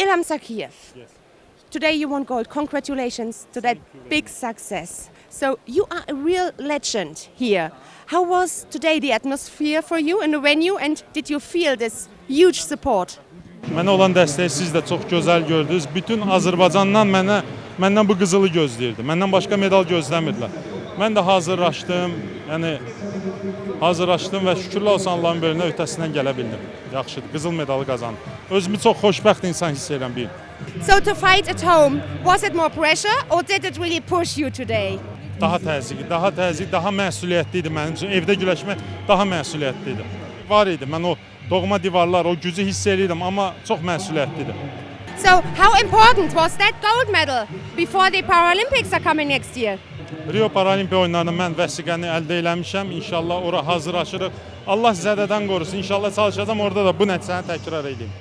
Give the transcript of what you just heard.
Ilham Sakiyev. Yes. Today you won gold. Congratulations to that big success. So you are a real legend here. How was today the atmosphere for you in the venue, and did you feel this huge support? Mənə olan dəstəyi siz də çox gözəl gördünüz. Bütün Azərbaycandan məndən bu qızılı gözləyirdi. Məndən başqa medal gözləmirdilər. Mən də hazırlaşdım. Yəni hazırlaşdım və şükürlər olsun Allahın böyrünə öhdəsindən gələ bildim. Yaxşıdır. Qızıl medalı qazandım. Özümü çox xoşbəxt insan hiss edirəm bir. So to fight at home, was it more pressure or did it really push you today? Daha təzyiqli, daha məsuliyyətli idi mənim üçün. Evdə güləşmək daha məsuliyyətli idi. Var idi. Mən o doğma divarlar, o gücü hiss edirdim, amma çox məsuliyyətlidir. So how important was that gold medal before the Paralympics are coming next year? Rio Paralimpiya oyunlarında mən vəsiqəni əldə eləmişəm. İnşallah ora hazırlaşırıq. Allah zədədən qorusun. İnşallah çalışacağam orada da bu nəticəni təkrar edeyim.